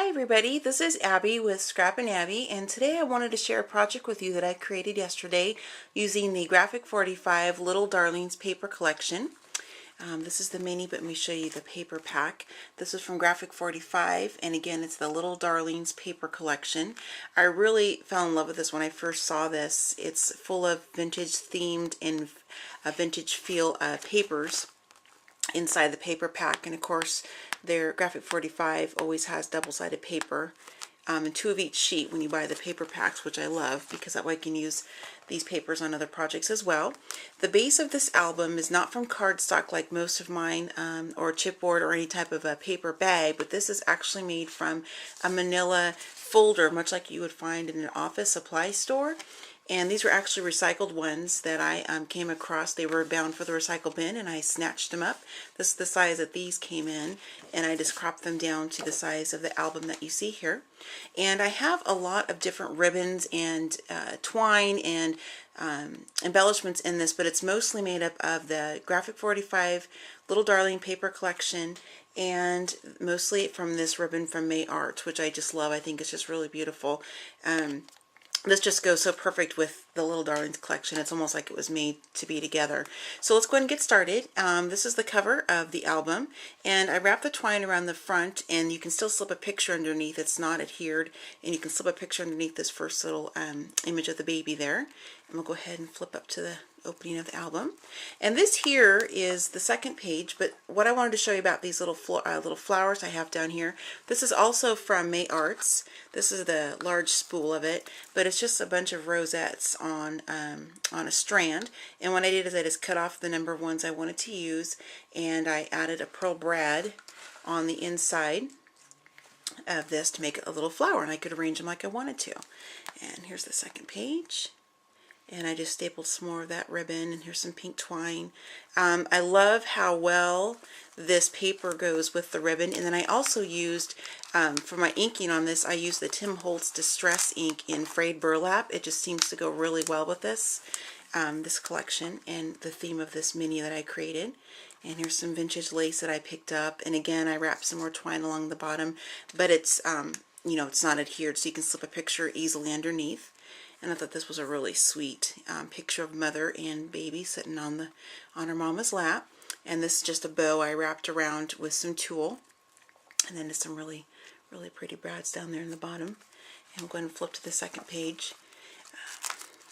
Hi everybody, this is Abby with Scrap and Abby, and today I wanted to share a project with you that I created yesterday using the Graphic 45 Little Darlings paper collection. This is the mini, but let me show you the paper pack. This is from Graphic 45, and again it's the Little Darlings paper collection. I really fell in love with this when I first saw this. It's full of vintage themed and vintage feel papers inside the paper pack, and of course their Graphic 45 always has double-sided paper and two of each sheet when you buy the paper packs, which I love because that way I can use these papers on other projects as well. The base of this album is not from cardstock like most of mine or chipboard or any type of a paper bag, but this is actually made from a manila folder, much like you would find in an office supply store. And these were actually recycled ones that I came across. They were bound for the recycle bin, and I snatched them up. This is the size that these came in, and I just cropped them down to the size of the album that you see here. And I have a lot of different ribbons and twine and embellishments in this, but it's mostly made up of the Graphic 45 Little Darling paper collection, and mostly from this ribbon from May Arts, which I just love. I think it's just really beautiful. This just goes so perfect with the Little Darlings collection. It's almost like it was made to be together. So let's go ahead and get started. This is the cover of the album, and I wrapped the twine around the front, and you can still slip a picture underneath. It's not adhered, and you can slip a picture underneath this first little image of the baby there. And we'll go ahead and flip up to the opening of the album. And this here is the second page, but what I wanted to show you about these little flowers I have down here, this is also from May Arts. This is the large spool of it, but it's just a bunch of rosettes on a strand. And what I did is I just cut off the number of ones I wanted to use, and I added a pearl brad on the inside of this to make a little flower, and I could arrange them like I wanted to. And here's the second page. And I just stapled some more of that ribbon, and here's some pink twine. I love how well this paper goes with the ribbon. And then I also used, for my inking on this, I used the Tim Holtz Distress ink in frayed burlap. It just seems to go really well with this, this collection and the theme of this mini that I created. And here's some vintage lace that I picked up. And again, I wrapped some more twine along the bottom, but it's, you know, it's not adhered, so you can slip a picture easily underneath. And I thought this was a really sweet picture of mother and baby sitting on her mama's lap. And this is just a bow I wrapped around with some tulle. And then there's some really pretty brads down there in the bottom. And I'm going to flip to the second page.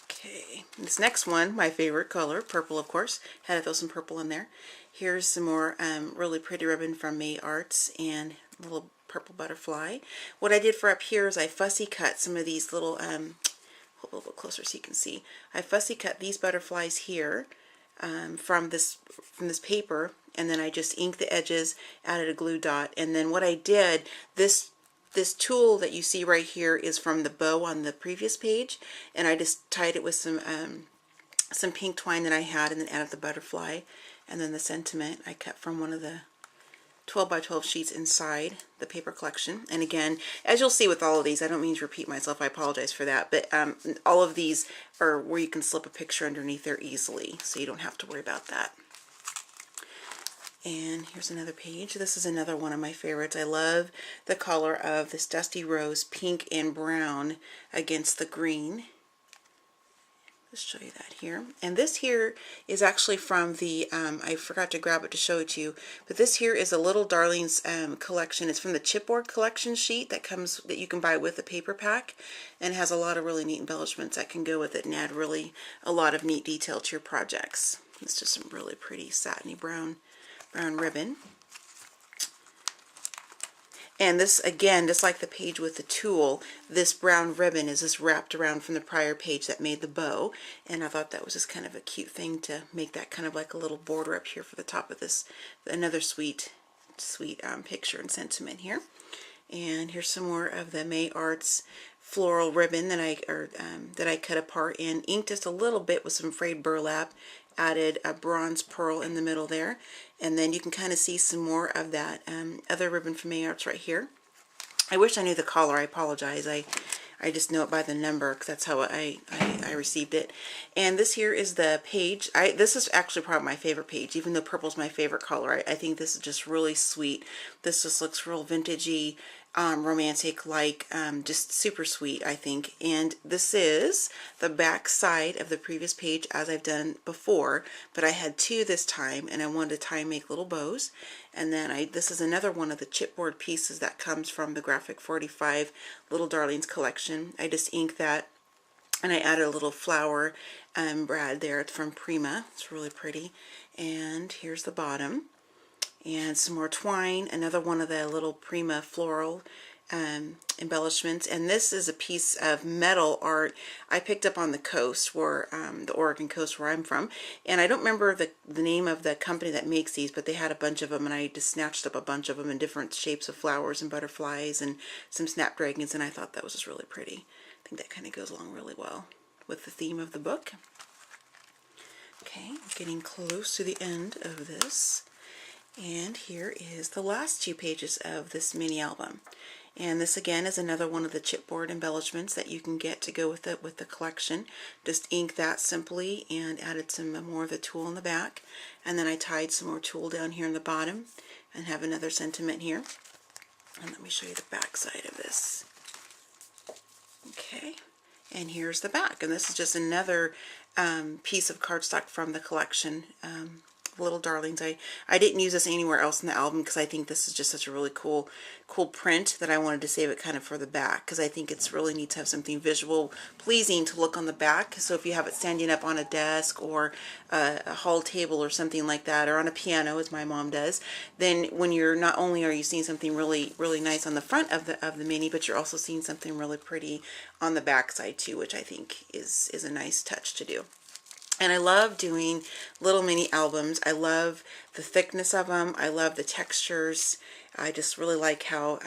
Okay, this next one, my favorite color, purple of course. Had to throw some purple in there. Here's some more really pretty ribbon from May Arts and a little purple butterfly. What I did for up here is I fussy cut some of these little a little bit closer so you can see. I fussy cut these butterflies here from this paper, and then I just inked the edges, added a glue dot, and then what I did, this tulle that you see right here is from the bow on the previous page, and I just tied it with some pink twine that I had, and then added the butterfly, and then the sentiment I cut from one of the 12 by 12 sheets inside the paper collection. And again, as you'll see with all of these, I don't mean to repeat myself, I apologize for that, but all of these are where you can slip a picture underneath there easily, so you don't have to worry about that. And here's another page. This is another one of my favorites. I love the color of this dusty rose, pink and brown against the green. Let's show you that here. And this here is actually from the, I forgot to grab it to show it to you, but this here is a Little Darlings collection. It's from the chipboard collection sheet that you can buy with the paper pack, and it has a lot of really neat embellishments that can go with it and add really a lot of neat detail to your projects. It's just some really pretty satiny brown ribbon. And this, again, just like the page with the tulle, this brown ribbon is just wrapped around from the prior page that made the bow. And I thought that was just kind of a cute thing to make that kind of like a little border up here for the top of this. Another sweet picture and sentiment here. And here's some more of the May Arts floral ribbon that I cut apart and inked just a little bit with some frayed burlap. Added a bronze pearl in the middle there, and then you can kind of see some more of that other ribbon from May Arts right here. I wish I knew the color. I apologize. I just know it by the number because that's how I received it. And this here is the page. This is actually probably my favorite page, even though purple is my favorite color. I think this is just really sweet. This just looks real vintagey. romantic, like just super sweet, I think. And this is the back side of the previous page, as I've done before, but I had two this time, and I wanted to tie and make little bows. And then this is another one of the chipboard pieces that comes from the Graphic 45 Little Darlings collection. I just inked that, and I added a little flower brad there. It's from Prima. It's really pretty. And here's the bottom. And some more twine, another one of the little Prima floral embellishments. And this is a piece of metal art I picked up on the coast, where the Oregon coast where I'm from. And I don't remember the name of the company that makes these, but they had a bunch of them, and I just snatched up a bunch of them in different shapes of flowers and butterflies and some snapdragons, and I thought that was just really pretty. I think that kind of goes along really well with the theme of the book. Okay, I'm getting close to the end of this. And here is the last two pages of this mini album. And this again is another one of the chipboard embellishments that you can get to go with it with the collection. Just ink that simply and added some more of the tulle in the back. And then I tied some more tulle down here in the bottom and have another sentiment here. And let me show you the back side of this. Okay, and here's the back. And this is just another piece of cardstock from the collection. Little Darlings. I didn't use this anywhere else in the album because I think this is just such a really cool print that I wanted to save it kind of for the back, because I think it's really neat to have something visual pleasing to look on the back. So if you have it standing up on a desk or a hall table or something like that, or on a piano as my mom does, then when you're not only are you seeing something really nice on the front of the mini, but you're also seeing something really pretty on the back side too, which I think is a nice touch to do. And I love doing little mini albums. I love the thickness of them. I love the textures. I just really like how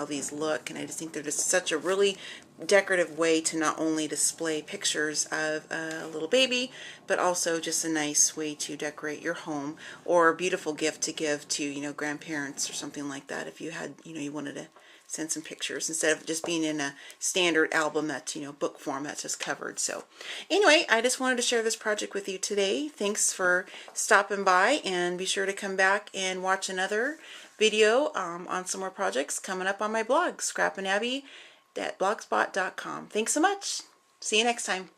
these look, and I just think they're just such a really decorative way to not only display pictures of a little baby, but also just a nice way to decorate your home, or a beautiful gift to give to, you know, grandparents or something like that, if you had, you know, you wanted to send some pictures instead of just being in a standard album that's, you know, book form that's just covered. So anyway, I just wanted to share this project with you today. Thanks for stopping by, and be sure to come back and watch another video on some more projects coming up on my blog, scrapandabby.blogspot.com. Thanks so much. See you next time.